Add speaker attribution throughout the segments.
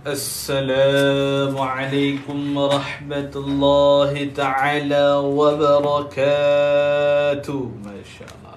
Speaker 1: السلام عليكم ورحمة الله تعالى وبركاته. ما شاء الله.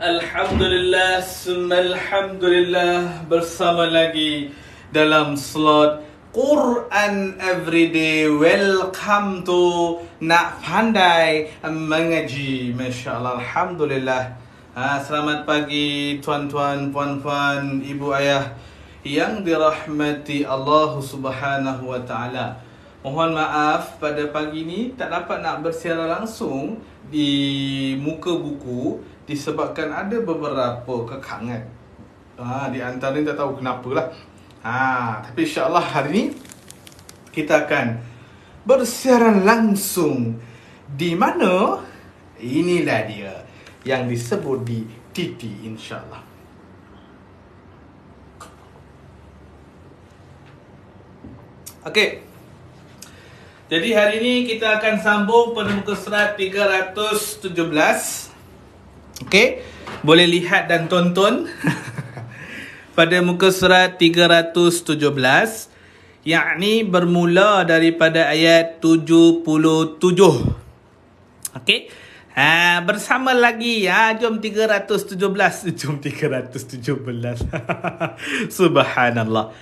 Speaker 1: Alhamdulillah, summa alhamdulillah, bersama lagi dalam slot Quran Everyday. Welcome to Nak Pandai Mengaji. Masya Allah, alhamdulillah. Selamat pagi tuan-tuan, puan-puan, ibu ayah yang dirahmati Allah Subhanahu wa taala. Mohon maaf pada pagi ni tak dapat nak bersiaran langsung di muka buku disebabkan ada beberapa kekangan. Di antara ni tak tahu kenapa lah. Tapi insya-Allah hari ni kita akan bersiaran langsung di mana? Inilah dia yang disebut di Titi, insya-Allah. Okey. Jadi hari ini kita akan sambung pada muka surat 317. Okey, boleh lihat dan tonton pada muka surat 317, yakni bermula daripada ayat 77. Okey, bersama lagi, jom 317, jom 317. Subhanallah.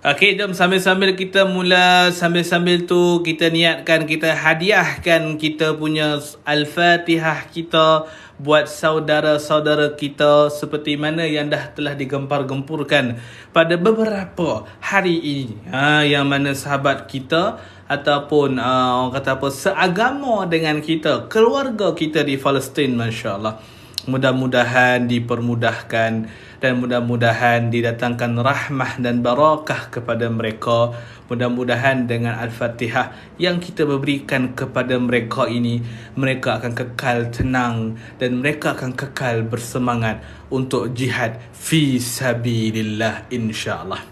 Speaker 1: Okey, jom sambil-sambil kita mula, sambil-sambil tu kita niatkan, kita hadiahkan kita punya Al-Fatihah kita buat saudara-saudara kita seperti mana yang dah telah digempar-gempurkan pada beberapa hari ini. Yang mana sahabat kita ataupun orang kata apa, seagama dengan kita, keluarga kita di Palestin, masya-Allah. Mudah-mudahan dipermudahkan dan mudah-mudahan didatangkan rahmah dan barakah kepada mereka. Mudah-mudahan dengan Al-Fatihah yang kita berikan kepada mereka ini, mereka akan kekal tenang dan mereka akan kekal bersemangat untuk jihad fi sabilillah, insya-Allah.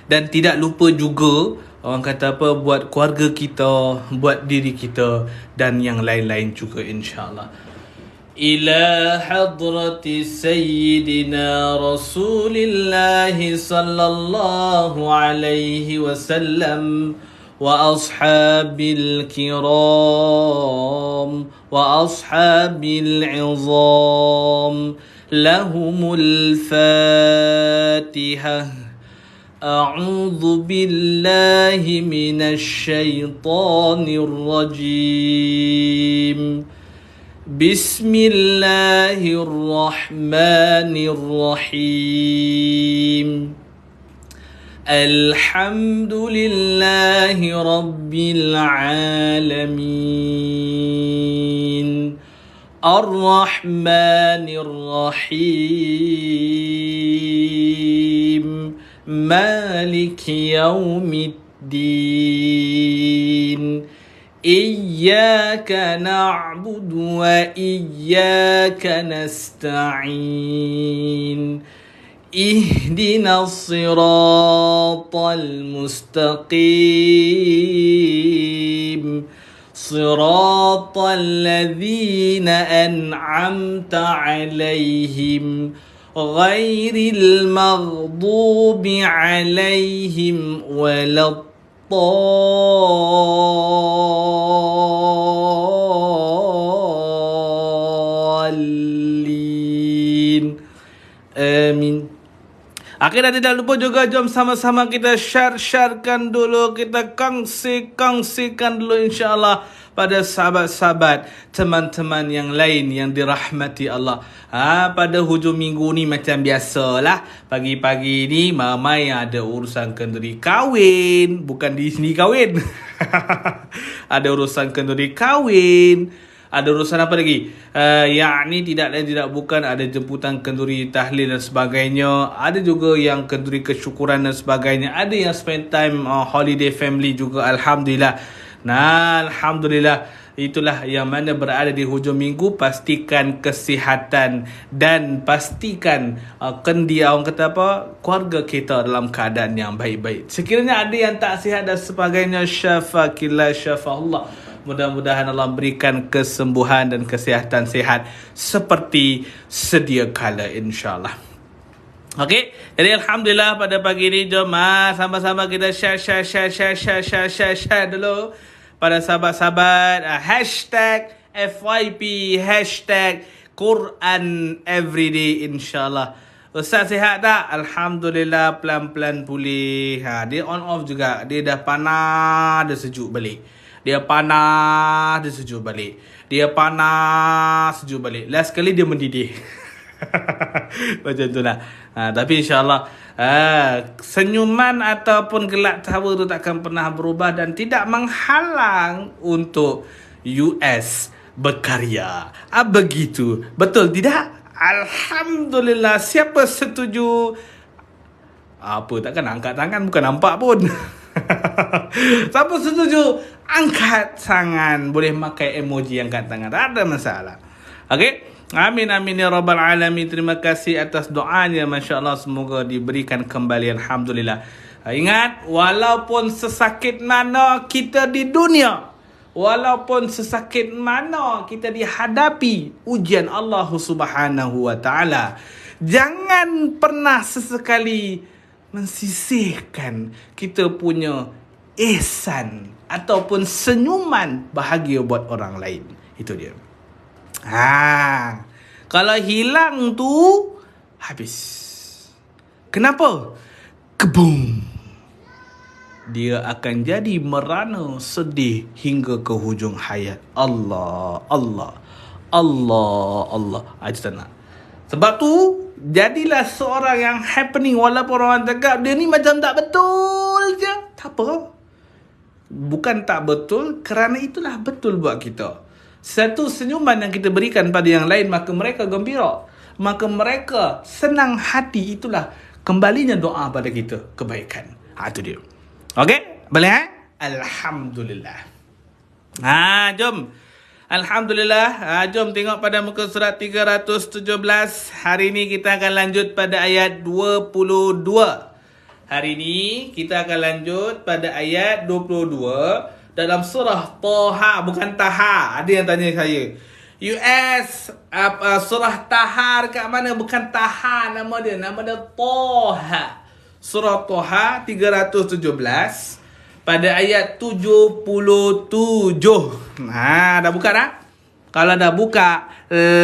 Speaker 1: Dan tidak lupa juga orang kata apa, buat keluarga kita, buat diri kita dan yang lain-lain juga, insya-Allah. إلى حضرة سيدنا رسول الله صلى الله عليه وسلم وأصحاب الكرام وأصحاب العظام لهم الفاتحة. أعوذ بالله من الشيطان الرجيم. بسم الله الرحمن الرحيم. الحمد لله رب العالمين. Ar-Rahmanir Rahim. Maliki Yaumiddin. Iyyaka na'budu wa iyyaka nasta'in. Ihdinas siratal mustaqim. Siratal ladzina an'amta 'alaihim ghairil maghdubi 'alaihim waladdallin. Amin. Akhirnya tidak lupa juga, jom sama-sama kita sharekan dulu, kita kongsikan dulu insya-Allah pada sahabat-sahabat, teman-teman yang lain yang dirahmati Allah. Pada hujung minggu ni macam biasalah, pagi-pagi ni mamai ada urusan kenduri kahwin, bukan di sini kahwin. Ada urusan kenduri kahwin. Ada urusan apa lagi? Yakni tidak lain tidak bukan ada jemputan kenduri tahlil dan sebagainya. Ada juga yang kenduri kesyukuran dan sebagainya. Ada yang spend time holiday family juga, alhamdulillah. Nah, alhamdulillah. Itulah yang mana berada di hujung minggu, pastikan kesihatan dan pastikan orang kata apa, keluarga kita dalam keadaan yang baik-baik. Sekiranya ada yang tak sihat dan sebagainya, syafakillah syafahullah. Mudah-mudahan Allah berikan kesembuhan dan kesihatan sehat seperti sedia kala, insyaAllah. Okey, jadi alhamdulillah pada pagi ini jom sama-sama kita share dulu pada sahabat-sahabat. Hashtag FYP, hashtag Quran Everyday, insyaAllah. Ustaz sihat tak? Alhamdulillah, pelan-pelan pulih. Dia on off juga. Dia dah panas, dah sejuk balik. Dia panas, dia sejuk balik. Dia panas, sejuk balik. Last kali dia mendidih. Macam tu lah. Tapi insyaAllah senyuman ataupun gelak tawa tu takkan pernah berubah dan tidak menghalang untuk US berkarya. Begitu. Betul tidak? Alhamdulillah. Siapa setuju? Apa, takkan angkat tangan, bukan nampak pun. Siapa setuju? Angkat tangan. Boleh pakai emoji angkat tangan, tak ada masalah. Okey, amin amin ya rabbal alamin. Terima kasih atas doanya, masya-Allah, semoga diberikan kembali, alhamdulillah. Ingat, walaupun sesakit mana kita di dunia, walaupun sesakit mana kita dihadapi ujian Allah Subhanahu wa taala, jangan pernah sesekali mensisihkan kita punya ihsan ataupun senyuman bahagia buat orang lain. Itu dia. Kalau hilang tu, habis. Kenapa? Kebum. Dia akan jadi merana sedih hingga ke hujung hayat. Allah. Aja tak nak. Sebab tu, jadilah seorang yang happening. Walaupun orang cakap dia ni macam tak betul je. Tak apa. Bukan tak betul, kerana itulah betul buat kita. Satu senyuman yang kita berikan pada yang lain, maka mereka gembira, maka mereka senang hati. Itulah kembalinya doa pada kita, kebaikan. Itu dia. Okey? Boleh? Alhamdulillah. Jom. Alhamdulillah. Jom tengok pada muka surat 317. Hari ini kita akan lanjut pada ayat 22. Hari ini kita akan lanjut pada ayat 22 dalam surah Taha, bukan Taha. Ada yang tanya saya, US surah Taha dekat mana? Bukan Taha nama dia Taha. Surah Taha 317 pada ayat 77. Dah buka dah? Kalau dah buka,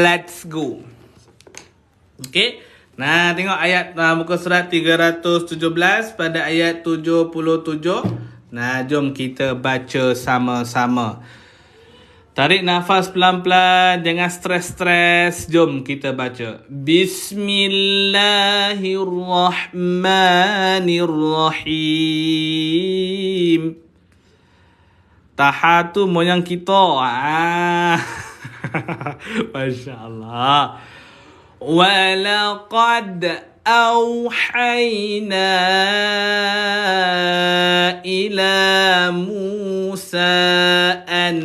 Speaker 1: let's go. Okey. Tengok ayat muka surat 317 pada ayat 77. Jom kita baca sama-sama. Tarik nafas pelan-pelan, jangan stres-stres. Jom kita baca. Bismillahirrahmanirrahim. Taha tu moyang kita. Masya Allah. Walaqad أوحينا إلى موسى أن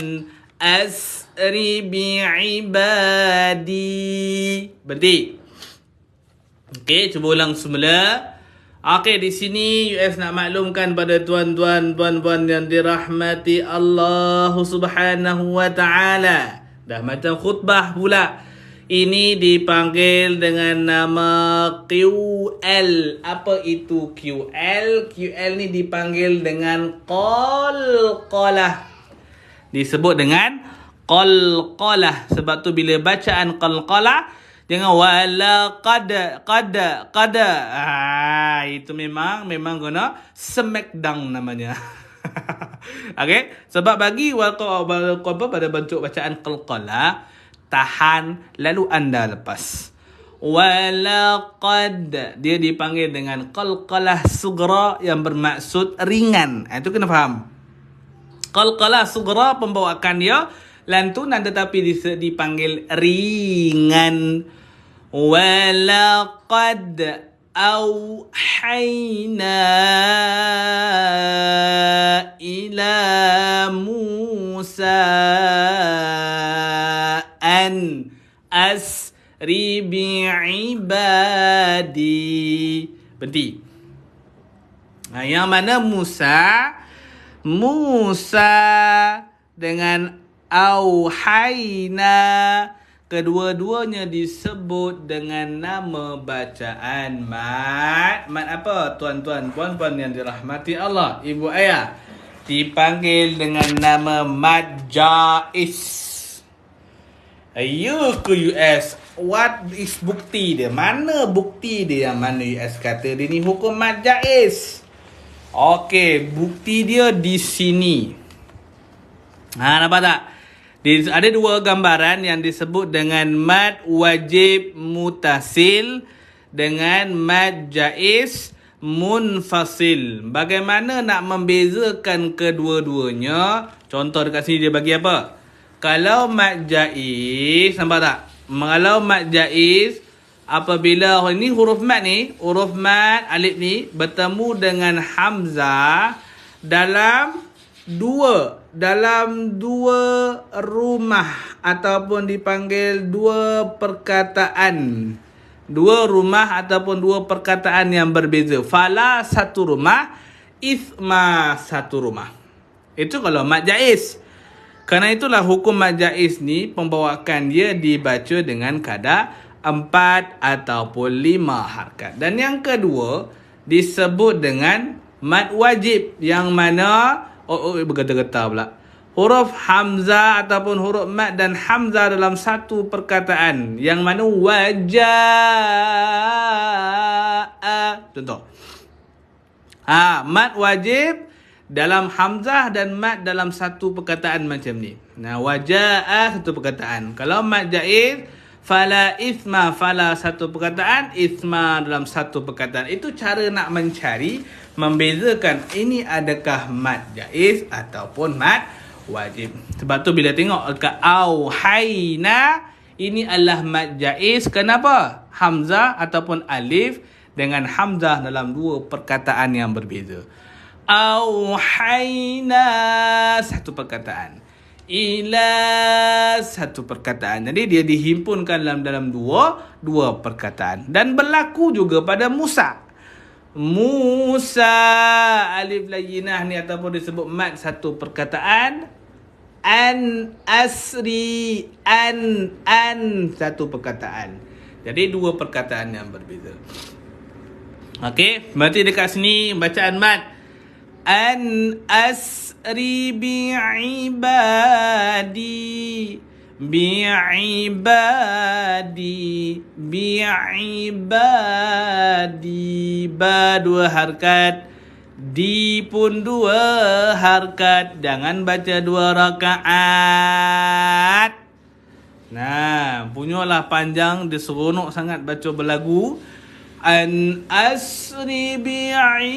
Speaker 1: أسر بعبادي. Berhenti. Okey, cuba ulang semula. Okey, di sini US nak maklumkan pada tuan-tuan, puan-puan yang dirahmati Allah Subhanahu wa taala. Dah macam khutbah pula. Ini dipanggil dengan nama QL. Apa itu QL? QL ni dipanggil dengan qalqalah. Disebut dengan qalqalah. Sebab tu bila bacaan qalqalah, jangan wala qada. Itu memang guna smackdown namanya. Okey, sebab bagi pada bentuk bacaan qalqalah, tahan lalu anda lepas. Walaqad, dia dipanggil dengan qalqalah sughra yang bermaksud ringan. Itu kena faham. Qalqalah sughra pembawaan dia lantunan tetapi dipanggil ringan. Walaqad auhayna ila Musa an asri bi'ibadi. Berhenti. Yang mana Musa dengan auhayna, kedua-duanya disebut dengan nama bacaan mat. Mat apa? Tuan-tuan, puan-puan yang dirahmati Allah, ibu ayah, dipanggil dengan nama mat jaiz. Ayo ke US, what is bukti dia? Mana bukti dia yang mana US kata dia ni hukum mat jaiz? Okey, bukti dia di sini. Nampak tak? Ada dua gambaran yang disebut dengan mat wajib mutasil dengan mat jaiz munfasil. Bagaimana nak membezakan kedua-duanya? Contoh dekat sini dia bagi apa? Kalau mat jaiz, nampak tak? Kalau mat jaiz, apabila ini huruf mat ni, huruf mat alif ni bertemu dengan hamzah dalam dua rumah ataupun dipanggil dua perkataan. Dua rumah ataupun dua perkataan yang berbeza. Fala satu rumah, isma satu rumah. Itu kalau mat jaiz. Kerana itulah hukum mat jaiz ni pembawaan dia dibaca dengan kadar 4 ataupun 5 harakat. Dan yang kedua disebut dengan mat wajib, yang mana bergetar-getar pula. Huruf hamzah ataupun huruf mat dan hamzah dalam satu perkataan, yang mana wajaa. Contoh. Mat wajib dalam hamzah dan mat dalam satu perkataan macam ni. Wajaa satu perkataan. Kalau mat jaiz, fala isma, fala satu perkataan, isma dalam satu perkataan. Itu cara nak mencari, membezakan ini adakah mat jaiz ataupun mat wajib. Sebab tu bila tengok dekat auhayna, ini adalah mat jaiz. Kenapa? Hamzah ataupun alif dengan hamzah dalam dua perkataan yang berbeza. Auhayna satu perkataan, ila satu perkataan. Jadi dia dihimpunkan dalam dua perkataan. Dan berlaku juga pada Musa. Alif layyinah ni ataupun disebut mat satu perkataan. An asri, an satu perkataan. Jadi dua perkataan yang berbeza. Okey, berarti dekat sini bacaan mat an asri bi'ibadi, ba dua harakat, di pun dua harakat. Jangan baca dua rakaat. Punyalah panjang, dia seronok sangat baca berlagu. An asri bi'ibadi.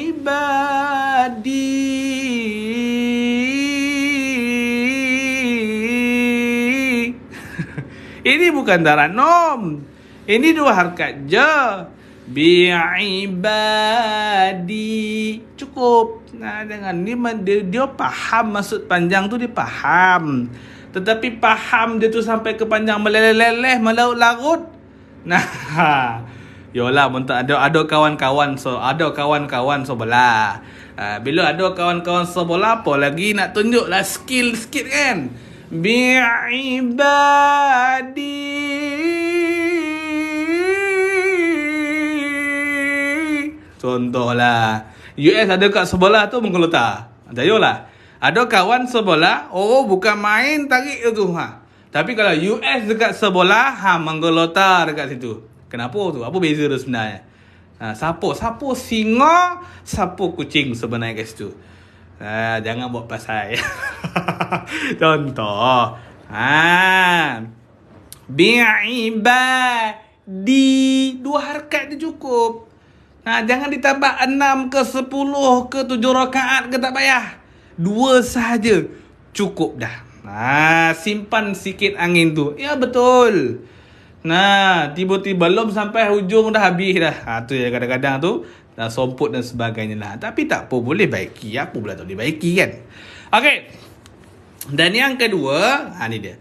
Speaker 1: Ini bukan taranom. Ini 2 harakat je. Bi'ibadi. Cukup. Nah, jangan. Dia faham maksud panjang tu, dia faham. Tetapi faham dia tu sampai ke panjang meleleh-leleh, melarut-larut. Nah, yolah, ada kawan-kawan sebelah. Bila ada kawan-kawan sebelah, apa lagi nak tunjuklah skill sikit kan. Bi'ibadi. Contohlah, US ada kat sebelah tu menggelotar. Tayolah. Ada kawan sebelah, bukan main tarik tu. Tapi kalau US dekat sebelah, menggelotar dekat situ. Kenapa tu? Apa beza tu sebenarnya? Siapa singa, siapa kucing sebenarnya kat situ. Jangan buat pasal. Contoh. Bi'ibadi. 2 harakat dia cukup. Jangan ditambah 6 ke 10 ke 7 rakaat ke, tak payah. 2 sahaja cukup dah. Simpan sikit angin tu. Ya, betul. Tiba-tiba belum sampai hujung dah habis dah. Tu ya, kadang-kadang tu dah somput dan sebagainya lah. Tapi tak apa, boleh baiki. Apa pula tak boleh baiki kan? Okey. Dan yang kedua, ni dia.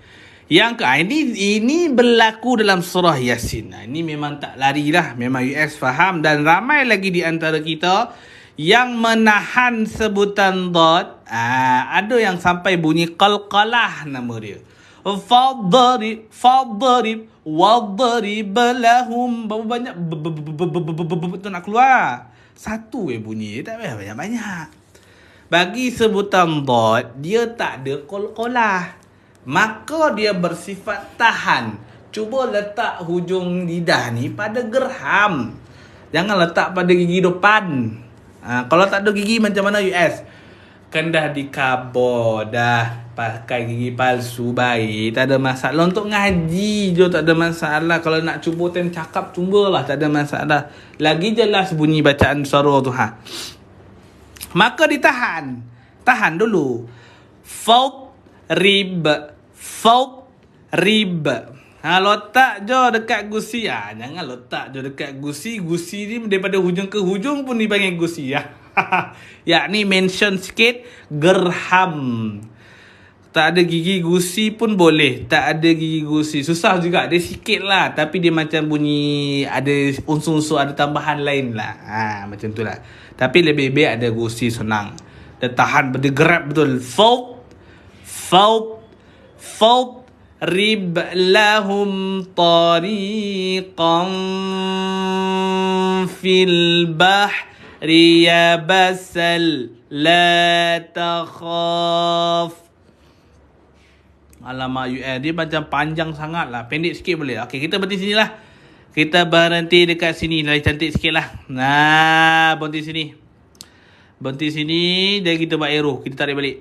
Speaker 1: Ini berlaku dalam surah Yasin. Ini memang tak lari lah. Memang US faham. Dan ramai lagi di antara kita yang menahan sebutan dot. Ada yang sampai bunyi qalqalah nama dia. Fadrib wadrib lahum. Berapa banyak tu nak keluar. Satu bunyi. Tak payah banyak-banyak. Bagi sebutan dot, dia tak ada qalqalah. Maka dia bersifat tahan. Cuba letak hujung lidah ni pada gerham. Jangan letak pada gigi depan. Kalau tak ada gigi macam mana US? Kan dah dikabur, dah pakai gigi palsu, baik, tak ada masalah. Untuk ngaji je tak ada masalah. Kalau nak cuba time cakap, cubalah, tak ada masalah. Lagi jelas bunyi bacaan suara tu. Maka ditahan. Tahan dulu. Fawq rib. Letak je dekat gusi. Jangan letak je dekat gusi. Gusi ni daripada hujung ke hujung pun dipanggil gusi. Yakni mention sikit gerham. Tak ada gigi gusi pun boleh. Tak ada gigi gusi. Susah juga. Dia sikit lah. Tapi dia macam bunyi ada unsur-unsur, ada tambahan lain lah. Macam tu lah. Tapi lebih baik ada gusi, senang. Dia tahan, dia grab betul. Fawq rib lahum tariqan fil bahri yabasal la takhaf. Alamak UN dia macam panjang sangat lah. Pendek sikit boleh. Okey, kita berhenti sini lah. Kita berhenti dekat sini. Lagi cantik sikit lah. Berhenti sini. Dan kita buat arrow. Kita tarik balik.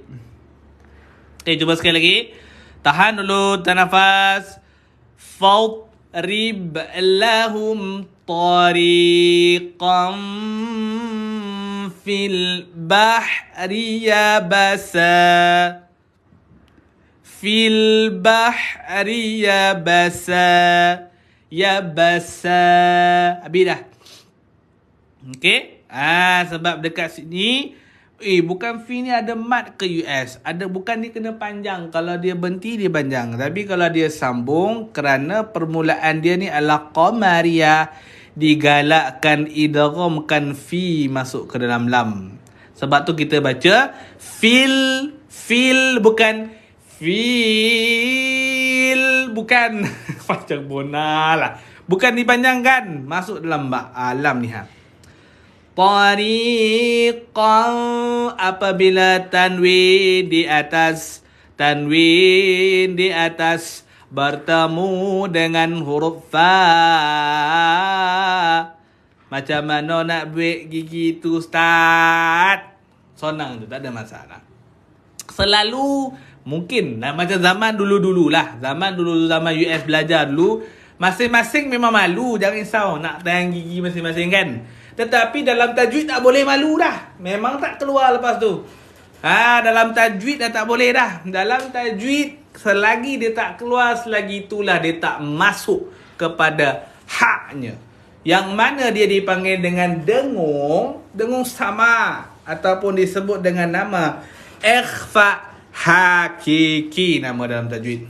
Speaker 1: Okay, cuba sekali lagi. Tahan dulu, tahan nafas. Fawq rib lahum tariqan fil bahri yabasa. Fil bahri yabasa. Habis dah. Okay. Sebab dekat sini bukan fi ni ada mat ke US. Bukan dia kena panjang. Kalau dia berhenti dia panjang. Tapi kalau dia sambung, kerana permulaan dia ni adalah qamariyah, digalakkan idghamkan fi masuk ke dalam lam. Sebab tu kita baca fil bukan fil, bukan panjang bonalah. Bukan dipanjangkan, masuk dalam lam ni Tariqan apabila tanwin di atas bertemu dengan huruf fa. Macam mana nak buat gigi tu Ustaz? Senang tu, tak ada masalah. Selalu mungkin macam zaman dulu-dulu lah. Zaman US belajar dulu, masing-masing memang malu. Jangan risau nak tahan gigi masing-masing kan. Tetapi dalam tajwid tak boleh malu dah. Memang tak keluar lepas tu. Dalam tajwid dah tak boleh dah. Dalam tajwid selagi dia tak keluar, selagi itulah dia tak masuk kepada haknya. Yang mana dia dipanggil dengan dengung, dengung sama ataupun disebut dengan nama ikhfa hakiki, nama dalam tajwid.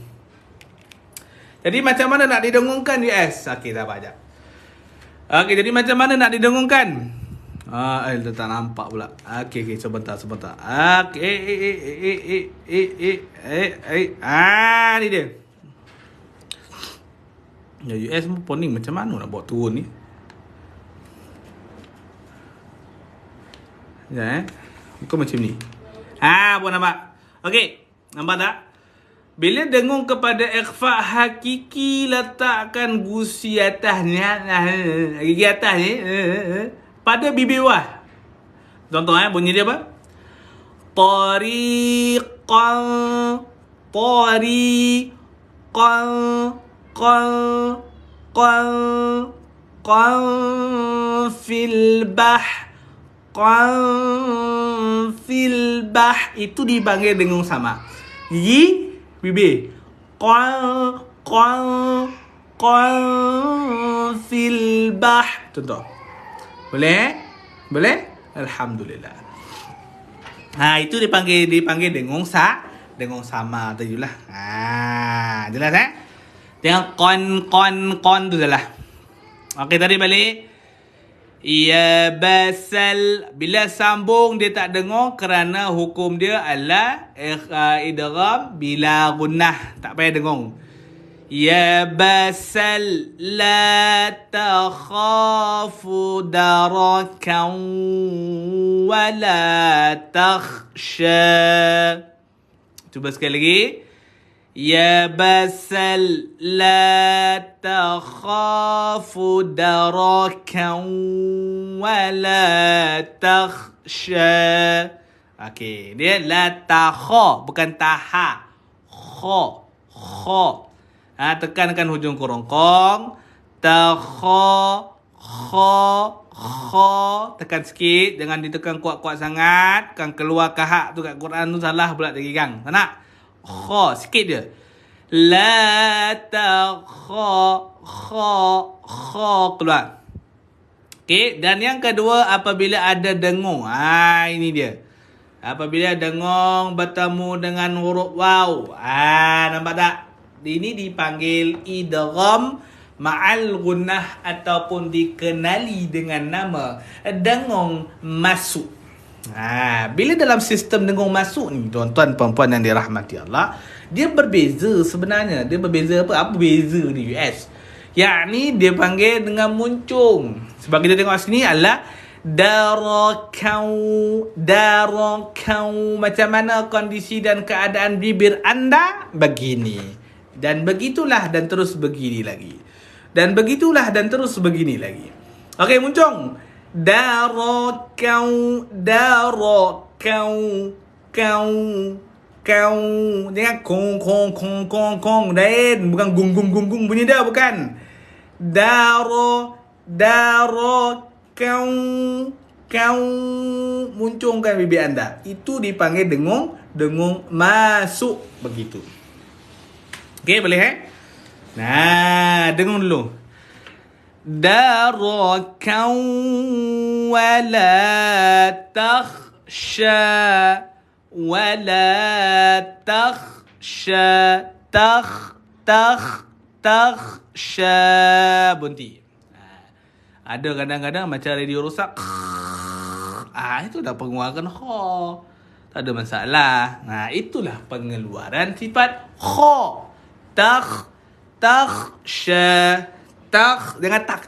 Speaker 1: Jadi macam mana nak didengungkan US? Okey, dah banyak. Okey, jadi macam mana nak didengungkan? Dia tak nampak pula. Okey, sebentar. Okey, ni dia. Ya, US pun ni macam mana nak bawa turun ni? Ya, muka macam ni. Buat nampak. Okey, nampak tak? Bila dengung kepada ikhfa hakiki, letakkan gusi atasnya, gigi atas ni, pada bibir bawah. Contoh bunyi dia apa? Tariqan fil bah, itu dipanggil dengung sama. Gigi bibir. Qan fil bah. Contoh. Boleh? Alhamdulillah. Itu dipanggil dengung sama tadi lah. Jelas Tengok kon tu jelas. Okey, tadi balik. Ya basal, bila sambung dia tak dengung kerana hukum dia adalah idgham bila gunnah, tak payah dengung. Ya basal la takhafu darakan wa la takhsha. Cuba sekali lagi. Ya basal la takhafu darakan wa la takhsha. Okey, dia la takha, bukan taha. Kha. Tekankan hujung kerongkong. Takha, kha. Tekan sikit, jangan ditekan kuat-kuat sangat. Kan keluar kahak tu kat Quran tu salah pula lagi gang. Tak nak? Kha sikit je. La takha, kha keluar. Okey, dan yang kedua apabila ada dengung. Ini dia. Apabila dengung bertemu dengan huruf waw. Nampak tak? Ini dipanggil idgham ma'al gunnah ataupun dikenali dengan nama dengung masuk. Bila dalam sistem dengung masuk ni, tuan-tuan perempuan yang dirahmati Allah, dia berbeza sebenarnya. Dia berbeza apa? Apa beza ni US? Yakni dia panggil dengan muncung. Sebab kita tengok sini adalah darakau. Macam mana kondisi dan keadaan bibir anda? Begini. Dan begitulah dan terus begini lagi. Dan begitulah dan terus begini lagi. Okey, muncung. Darakau. Jangan kong. Dan bukan gung bunyi dia, bukan. Darakau. Muncungkan bibir anda. Itu dipanggil dengung masuk. Begitu. Okey, boleh dengung dulu. Darakau wa la takhsha. Bunti. Ada kadang-kadang macam radio rosak. Itu dah pengeluaran kha. Tak ada masalah. Itulah pengeluaran sifat kha. Takhsha. Jangan tak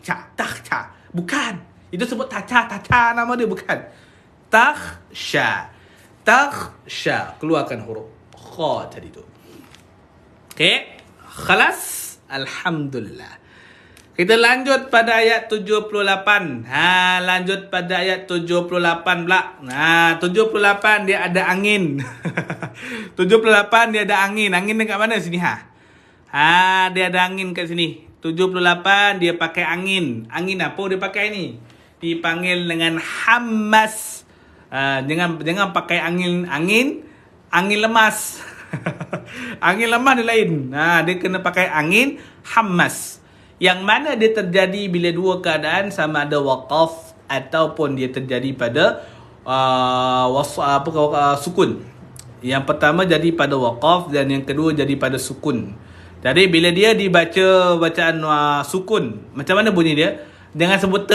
Speaker 1: cha. Bukan. Itu sebut tacha nama dia, bukan. Takhsha. Keluarkan huruf kha tadi tu. Okey. Khalas. Alhamdulillah. Kita lanjut pada ayat 78. Lanjut pada ayat 78 pula. 78 dia ada angin. 78 dia ada angin. Angin dekat mana sini dia ada angin kat sini. 78 dia pakai angin. Angin apa dia pakai ni? Dipanggil dengan hammas. Jangan pakai angin lemas. Angin lemah dia lain. Dia kena pakai angin hammas. Yang mana dia terjadi bila dua keadaan, sama ada waqaf ataupun dia terjadi pada sukun. Yang pertama jadi pada waqaf dan yang kedua jadi pada sukun. Jadi bila dia dibaca bacaan sukun, macam mana bunyi dia? Jangan sebut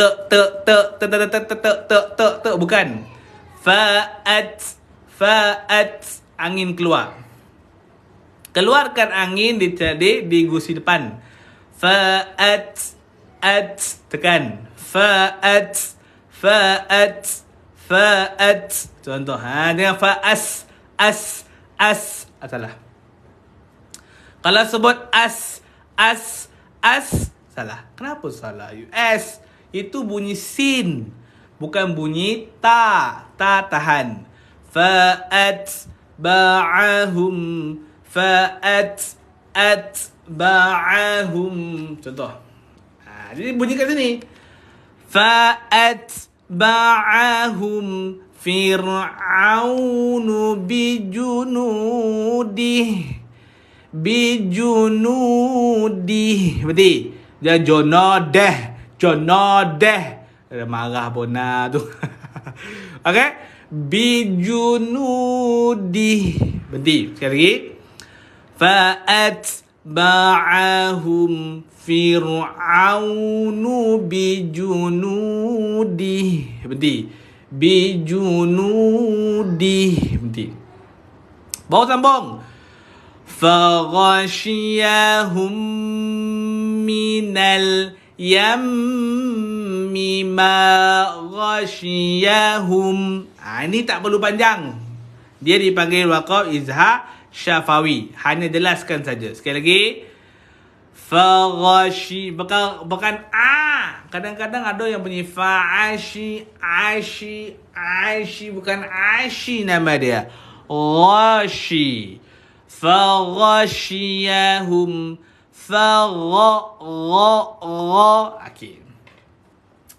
Speaker 1: bukan. Fa'at angin keluar. Keluarkan angin di gusi depan. Fa'at tekan. Fa'at contoh. Dengan fa'as salah. Kalau sebut as salah. Kenapa salah? S itu bunyi sin, bukan bunyi ta. Ta tahan. Fa'at ba'ahum. Contoh. Jadi bunyi kat sini. Fa'at ba'ahum Fir'aunu bijunudih. Berarti dia jonodeh. Marah bona tu. Okey, bijunudih. Berhenti sekali lagi. Fa'atba'ahum Fir'aunu bijunudih. Berhenti. Bijunudih. Berhenti. Bawa sambung. Faghashiyahum minal yammi ma ghashiyahum. Ini tak perlu panjang. Dia dipanggil waqaf izhar syafawi. Hanya jelaskan saja. Sekali lagi. Faghashi. Bukan a. Kadang-kadang ada yang bunyi fa'ashi. Ashi. Bukan ashi nama dia. Ghashi. Faghashiyahum. Okay.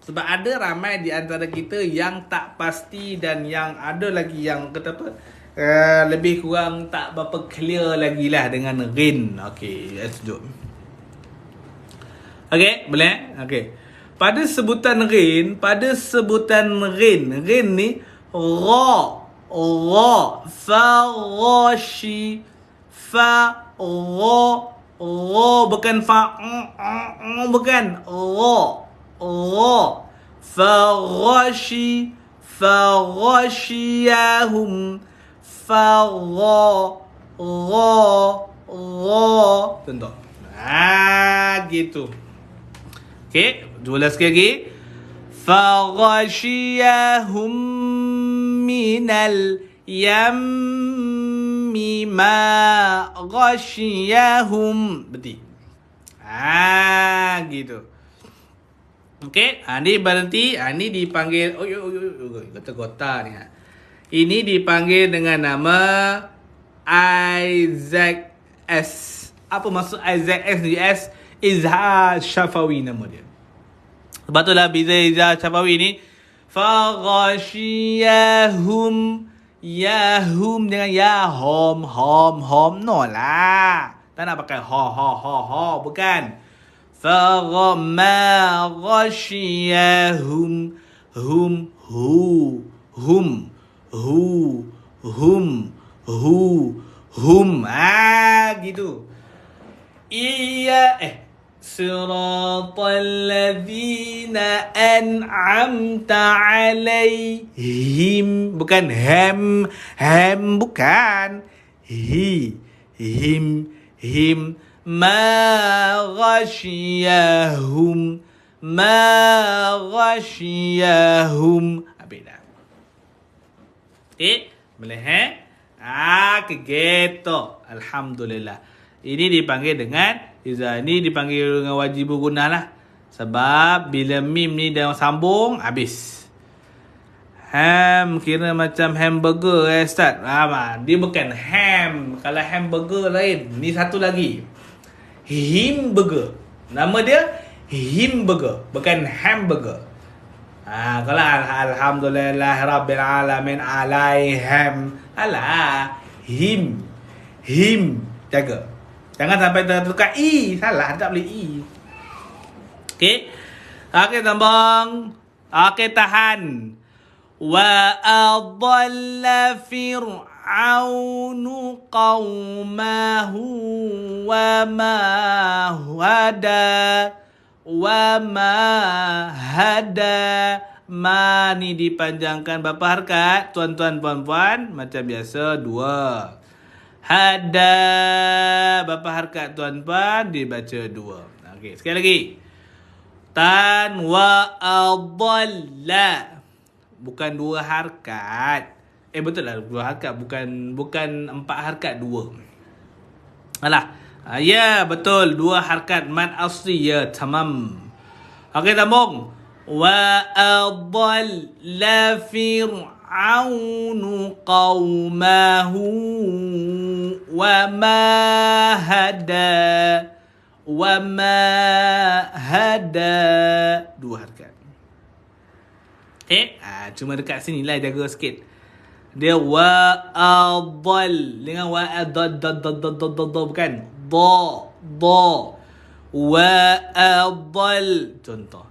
Speaker 1: Sebab ada ramai di antara kita yang tak pasti dan yang ada lagi yang kata apa, lebih kurang tak berapa clear lagi lah dengan ghin. Okay, let's do. Okay, boleh? Okay. Pada sebutan ghin ni ra, faghashi, bukan bukan faghashiyahum tentu. Gitu. Okey, ulas sekali lagi. Faghashiyahum minal yammi ma ghashiyahum. Berhenti. Gitu. Okey, ni berhenti. Ni dipanggil gota-gota ni. Ini dipanggil dengan nama Isaac S. Apa maksud Isaac S ni? S izhar syafawi nama dia. Sebab itulah bila izhar syafawi ni faghashiyahum. Yahum dengan ya hom no lah. Tak nak pakai ha bukan. Faghama ghashiyahum hum gitu. Siratal ladzina an'amta alaihim. Bukan hem bukan. Him ma ghashiyahum beda. Boleh kegeto. Alhamdulillah. Ini dipanggil dengan izah. Ini dipanggil dengan wajib bergunah lah. Sebab bila mim ni dah sambung, habis. Ham kira macam hamburger Ustaz. Dia bukan ham. Kalau hamburger lain. Ni satu lagi. Himburger. Nama dia himburger. Bukan hamburger. Kalau Alhamdulillah Rabbil Alamin alaihim. Alah. Him. Jaga. Jangan sampai tertukar I. Salah, tak boleh I. Okey. Okey, sambung. Okey, tahan. Wa adalla fir'aunu qaumahu wa ma hada wa ma hada. Ma ni dipanjangkan berapa harkat? Tuan-tuan, puan-puan, macam biasa 2. Hada berapa harkat tuan-puan? Dibaca 2. Okey, sekali lagi. Tan wa adalla. Bukan 2 harkat. Betul lah 2 harkat, bukan 4 harkat, 2. Alah. Ya, betul 2 harkat mad asli ya, tamam. Okey, sambung. Wa adalla fir'aunu qaumahu wa ma hada wa ma hada. 2 harkat. Cuma dekat sini lah jaga sikit. Dia wa adall dengan wa adall bukan do wa adall. Contoh.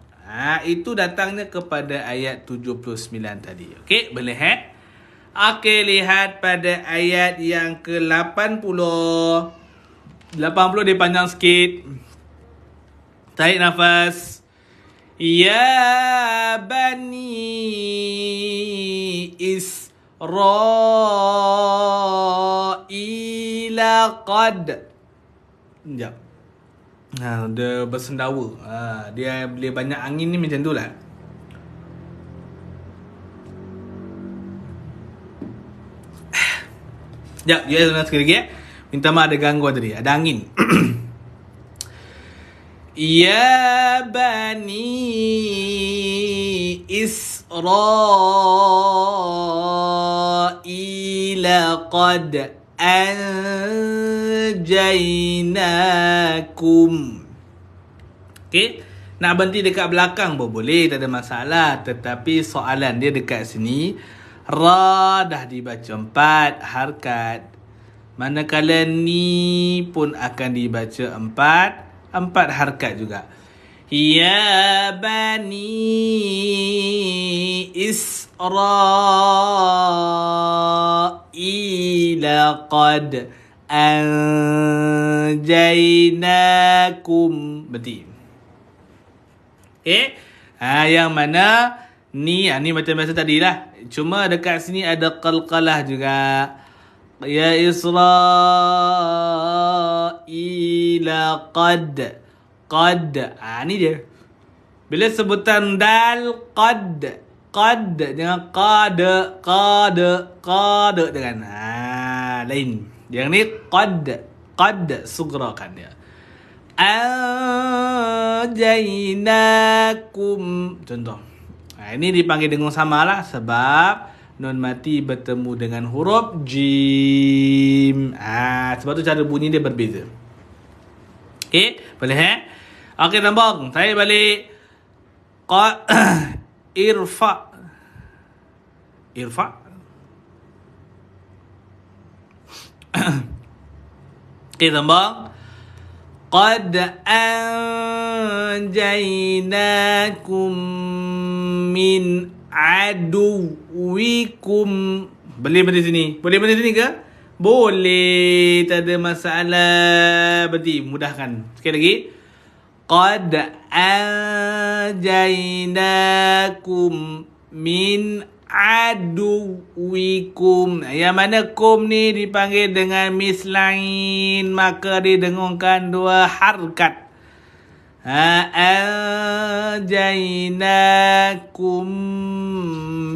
Speaker 1: Itu datangnya kepada ayat 79 tadi. Okey, boleh Okey, lihat pada ayat yang ke-80. 80 dia panjang sikit. Tarik nafas. Ya bani Israila qad. Sekejap. Dia bersendawa. Dia boleh banyak angin ni macam tu lah. Sekejap, dia sekali lagi Minta maaf ada gangguan tadi. Ada angin. Ya bani Israila qad anjainakum. Okey, nak berhenti dekat belakang pun boleh, tak ada masalah. Tetapi soalan dia dekat sini, ra dah dibaca 4 harkat, manakala ni pun akan dibaca 4 harkat juga. Ya bani Israila qad anjainakum. Berarti yang mana ni macam biasa tadilah, cuma dekat sini ada qalqalah juga. Ya Israila qad ni dia. Bila sebutan dal qad jangan qad dengan lain. Yang ni qad sugrakan dia. Anjainakum. Contoh. Ini dipanggil dengung samalah sebab nun mati bertemu dengan huruf jim. Sebab tu cara bunyi dia berbeza. Okey, boleh Okey, sambung. Saya balik. Irfa. Okey, sambung. Qad anjainakum min aduwikum. Boleh berhenti sini? Boleh berhenti sini ke? Boleh, tak ada masalah. Berarti mudahkan. Sekali lagi. Qad anjainakum min aduwikum. Yang mana kum ni dipanggil dengan mislain, maka didengungkan 2 harkat. Anjainakum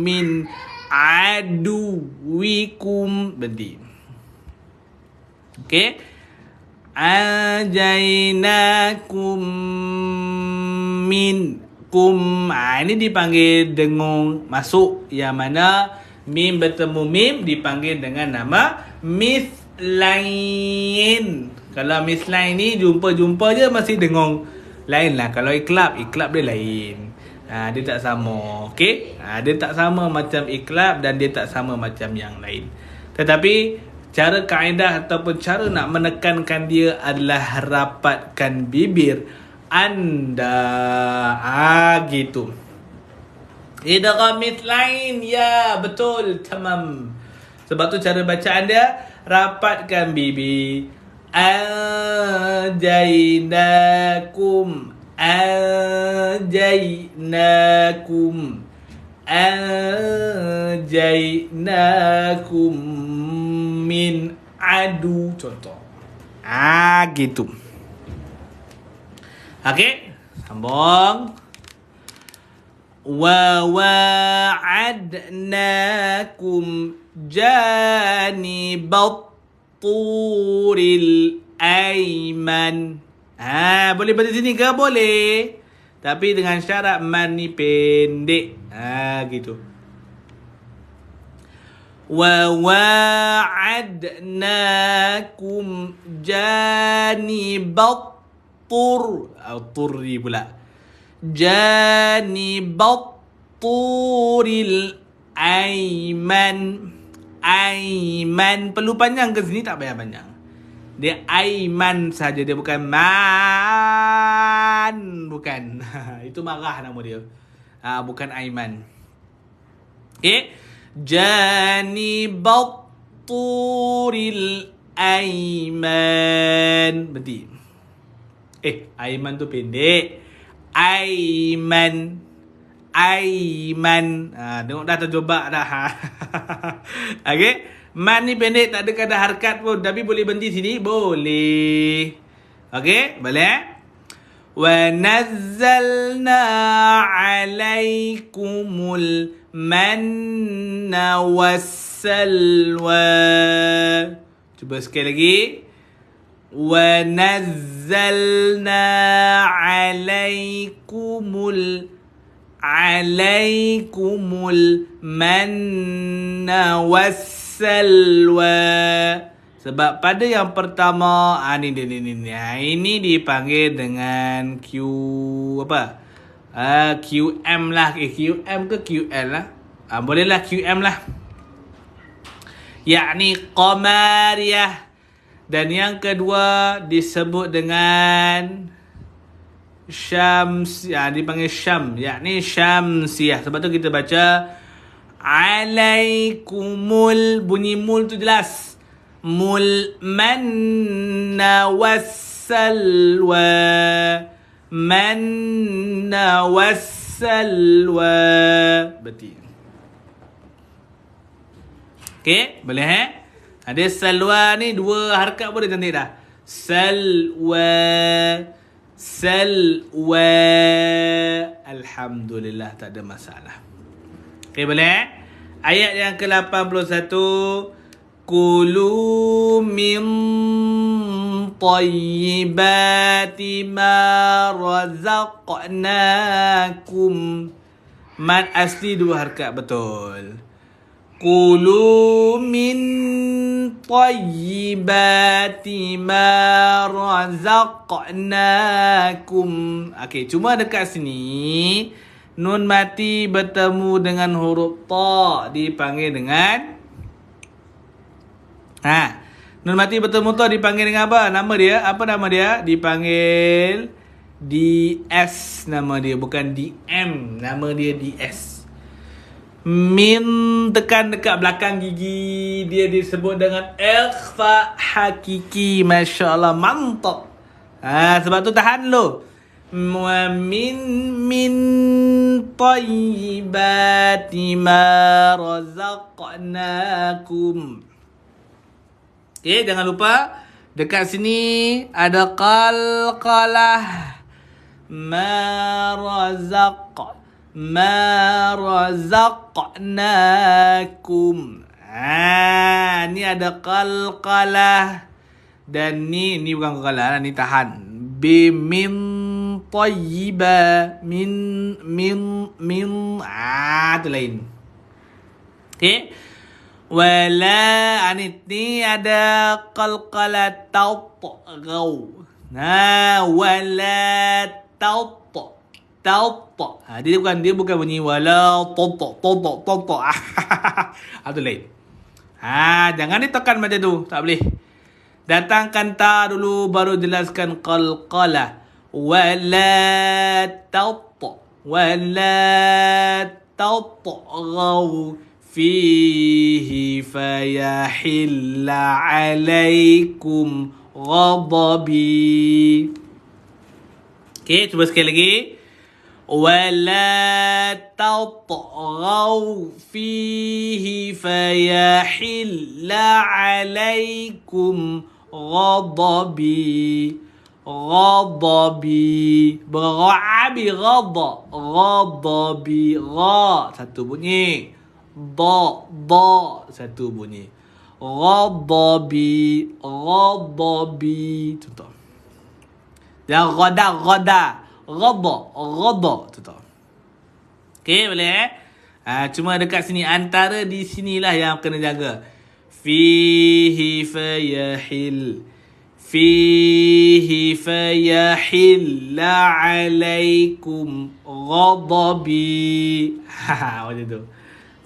Speaker 1: min aduwikum. Berhenti. Okey. Anjainakum minkum. Ini dipanggil dengung masuk, yang mana mim bertemu mim dipanggil dengan nama mislain. Kalau mislain ni jumpa-jumpa je masih dengung lain lah. Kalau iklab dia lain. Dia tak sama. Okey? Dia tak sama macam iklab dan dia tak sama macam yang lain. Tetapi Cara kaedah ataupun cara nak menekankan dia adalah rapatkan bibir anda. Gitu. Idgham mithlain. Ya, betul. Tamam. Sebab tu cara bacaan dia, rapatkan bibir. Anjainakum. Anjainakum. Anjainakum min adu. Contoh. Gitu. Okey. Sambung. Wa wa'adnakum janibat turil aiman. Boleh baca sini ke? Boleh. Tapi dengan syarat man ni pendek. Gitu. Wa wa'adnakum janibat turri pula. Janibat turil aiman. Aiman perlu panjang ke sini? Tak payah panjang. Dia aiman saja, dia bukan man. Bukan. Itu marah nama dia. Bukan aiman. Okay. Janibat turil aiman. Berhenti. Aiman tu pendek. Aiman. Aiman. Tengok dah terjebak dah. Okey. Man ni pendek, tak ada kata harkat pun. Tapi boleh berhenti sini? Boleh. Okey, boleh? Wa nazzalna alaikumul manna wassalwa. Cuba sekali lagi. Wa nazzalna alaikumul manna wassalwa. Sebab pada yang pertama ini dipanggil dengan Q apa? QM lah. QM ke QL lah? Bolehlah QM lah. Yakni qamariyah. Dan yang kedua disebut dengan syams, dipanggil syam, yakni syamsiyah. Sebab tu kita baca alaikumul, bunyi mul tu jelas. Mul manna wassalwa. Manna wassalwa. Berarti. Okey, boleh Ada salwa ni dua harakat boleh cantik dah. Salwa. Salwa. Alhamdulillah, tak ada masalah. Okey, boleh? Ayat yang ke-81. Kulu min tayyibati ma razaqnakum. Mad asli dua harakat, betul. Kulu min tayyibati ma razaqnakum. Okey, cuma dekat sini nun mati bertemu dengan huruf ta dipanggil dengan nun mati bertemu ta dipanggil dengan apa? Nama dia, apa nama dia? Dipanggil DS nama dia, bukan DM. Nama dia DS. Min tekan dekat belakang gigi, dia disebut dengan ikhfa hakiki. Masya Allah, mantap. Sebab tu tahan lo. Wa min tayyibati ma razaqnakum. Okay, jangan lupa dekat sini ada qalqalah. Ma razaqnakum. Ni ada qalqalah. Dan ni bukan qalqalah, ni tahan. Min tayyiba. Min tu lain. Okay. Wala ni ada qalqalah tautgaw. Wala taut. Dia bukan bunyi wala toto. Tu lain. Jangan ditekan macam tu. Tak boleh. Datangkan ta dulu baru jelaskan qalqalah. Wala tatghaw fihi fayahilla alaikum ghadabi. Okey, cuba sekali lagi. ولا تطغوا فيه فيحل عليكم غضبي Berabi Ghadabi satu bunyi. Satu bunyi. Ghadabi Contoh. Dan Ghada Contoh. Okey, boleh cuma dekat sini. Antara di sinilah yang kena jaga. Fihi fayahilla alaikum ghadabi. Macam tu.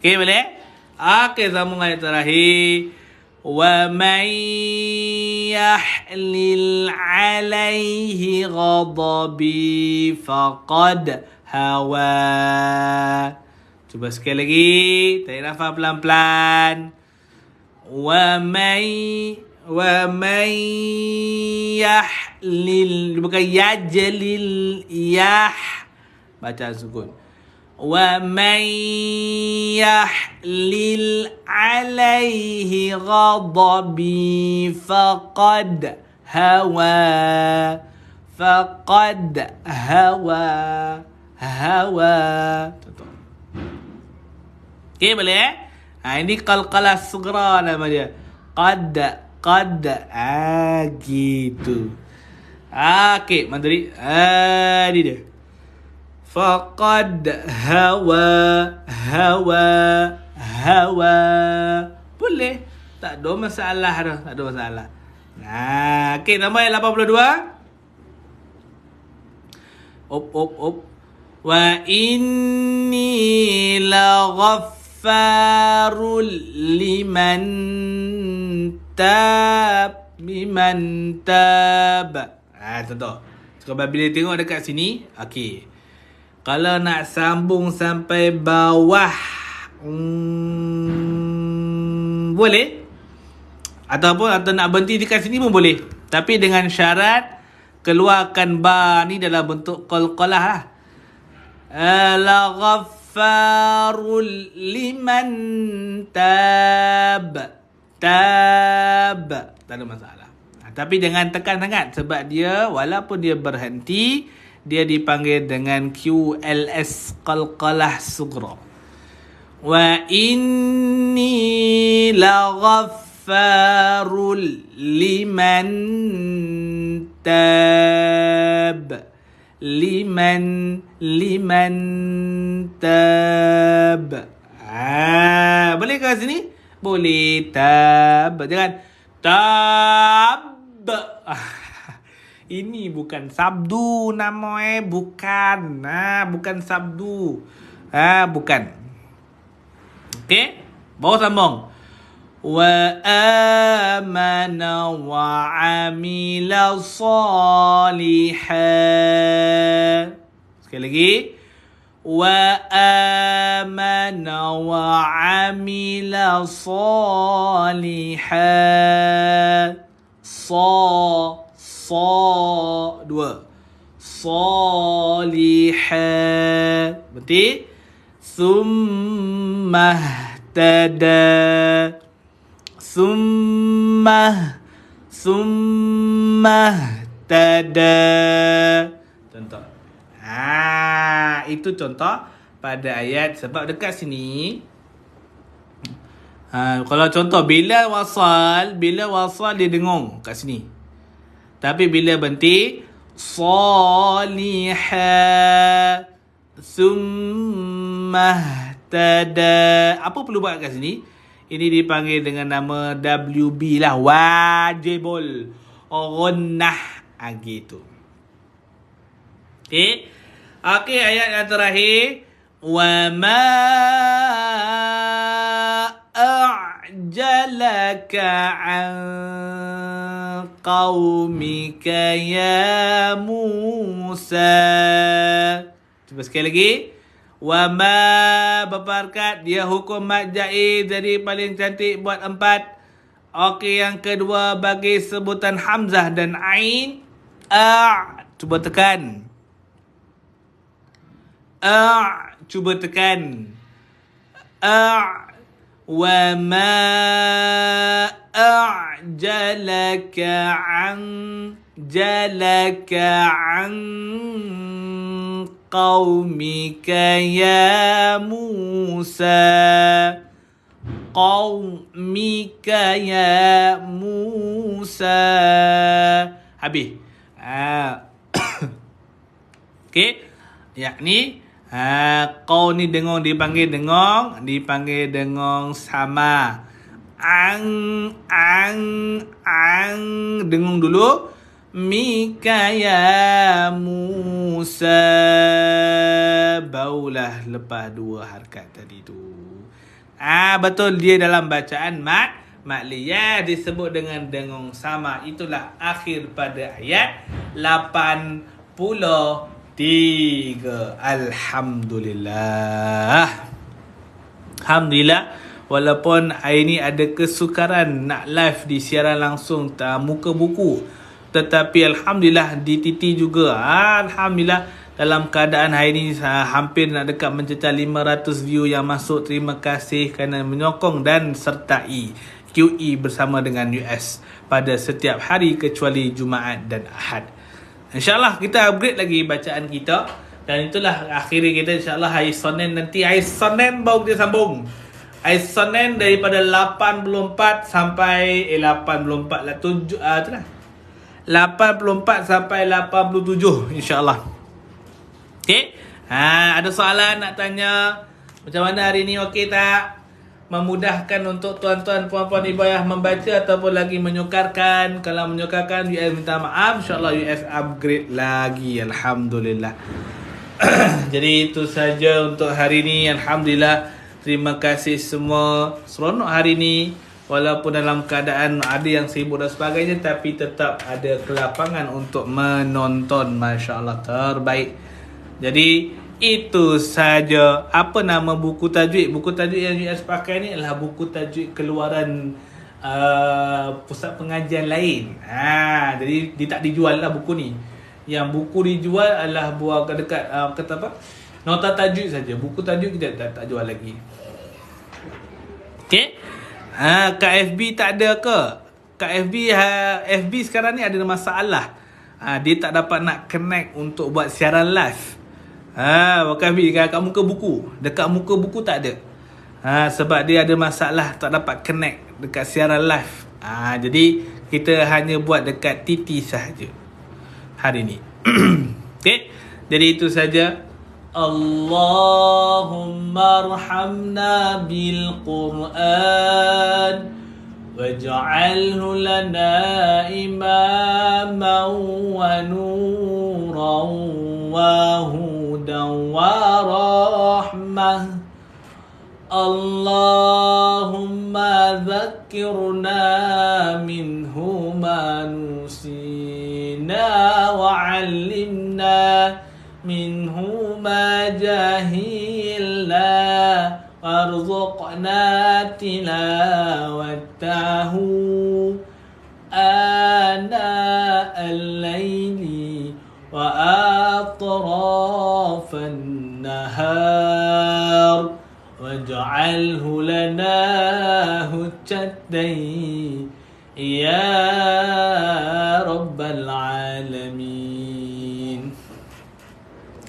Speaker 1: Okey, boleh? Okey, sambung ayat terakhir. Wa man yahlil alaihi ghadabi faqad hawa. Cuba sekali lagi. Tarik nafas pelan-pelan. Wa man yahlil, bukan yajlil, baca sukun. Wa man yahlil alaihi ghadabi faqad hawa. Contoh. Okey, boleh? Ini qalqalah sughra nama dia. Qad. Gitu. Okey, mandiri. Ini dia. Faqad hawa. Boleh. Tak ada masalah dah. Tak ada masalah. Okey, nombor 82. Op. Wa inni laghaffarul liman tab. Contoh. Sekarang bila tengok dekat sini. Okey. Kalau nak sambung sampai bawah, boleh. Atau nak berhenti dekat sini pun boleh. Tapi dengan syarat keluarkan ba ni dalam bentuk qalqalah lah. Laghaffarul liman tab. Tak ada masalah. Tapi jangan tekan sangat sebab dia walaupun dia berhenti, dia dipanggil dengan QLS, qalqalah sughra. Wa inni laghaffarul liman tab. Liman tab. Boleh ke sini? Boleh. Tab. Jangan tab. Ini bukan sabdu nama bukan. Bukan sabdu. Bukan. Okey? Bawa sambung. Wa amana wa amila salihan. Sekali lagi. Wa amana wa amila salihan. Dua. Salihan. Berarti Summahtada. Contoh. Itu contoh pada ayat. Sebab dekat sini kalau contoh bila wasal dia dengung kat sini. Tapi bila berhenti salihah summahtada. Apa perlu buat kat sini? Ini dipanggil dengan nama WB lah. Wajibul ghunnah. Gitu. Okey, ayat yang terakhir. Wa ma a'jalaka an qaumika ya Musa. Cuba sekali lagi. Wa ma berharkat dia hukum mad jaiz jadi paling cantik buat 4. Okey, yang kedua bagi sebutan hamzah dan ain. Cuba tekan. Cuba tekan. Wa ma a'jalaka an qaumika ya Musa. Qaumika ya Musa. Habis. Okey. Yakni qaum ni dengung dipanggil dengung sama. Ang dengung dulu. Mika ya Musa. Barulah lepas 2 harakat tadi tu. Betul dia dalam bacaan mad liyah disebut dengan dengung sama. Itulah akhir pada ayat 83. Alhamdulillah. Walaupun hari ni ada kesukaran nak live di siaran langsung muka buku, tetapi alhamdulillah di TT juga. Alhamdulillah dalam keadaan hari ini hampir nak dekat mencecah 500 view yang masuk. Terima kasih kerana menyokong dan sertai QE bersama dengan US pada setiap hari kecuali Jumaat dan Ahad. InsyaAllah kita upgrade lagi bacaan kita. Dan itulah akhirnya kita insyaAllah hari Senin nanti. Hari Senin baru kita sambung. Hari Senin daripada 84 sampai 84 lah 84 sampai 87 insyaAllah. Okey. Ada soalan nak tanya macam mana hari ni, okey tak? Memudahkan untuk tuan-tuan puan-puan ibayah membaca ataupun lagi menyukarkan? Kalau menyukarkan US minta maaf, insyaAllah US upgrade lagi. Alhamdulillah. Jadi itu saja untuk hari ni. Alhamdulillah. Terima kasih semua. Seronok hari ni. Walaupun dalam keadaan ada yang sibuk dan sebagainya, tapi tetap ada kelapangan untuk menonton. Masya Allah, terbaik. Jadi itu saja. Apa nama buku tajwid? Buku tajwid yang US pakai ni adalah buku tajwid keluaran pusat pengajian lain. Jadi dia tak dijual lah buku ni. Yang buku dijual adalah buah dekat kata apa? Nota tajwid saja. Buku tajwid kita tak jual lagi. Okey. Kat FB tak ada ke? Kat FB sekarang ni ada masalah. Dia tak dapat nak connect untuk buat siaran live. Bukan FB, kat muka buku. Dekat muka buku tak ada. Sebab dia ada masalah tak dapat connect dekat siaran live. Jadi kita hanya buat dekat TT sahaja hari ni. Okey. Jadi itu saja. Allahumma arhamna bil Quran waj'alhu lana imaman wa nuran wa hudan wa rahmah. Allahumma dhakkirna minhu ma nusina wa 'allimna minhu ma jahilna warzuqna tilawatahu ana al-layli wa atrafan nahar waj'alhu lana hujjatan ya rabbal alamin.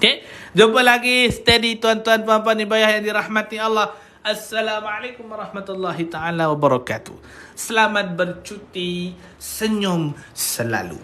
Speaker 1: Okay, jumpa lagi. Steady tuan-tuan puan-puan ibayah yang dirahmati Allah. Assalamualaikum warahmatullahi taala wabarakatuh. Selamat bercuti, senyum selalu.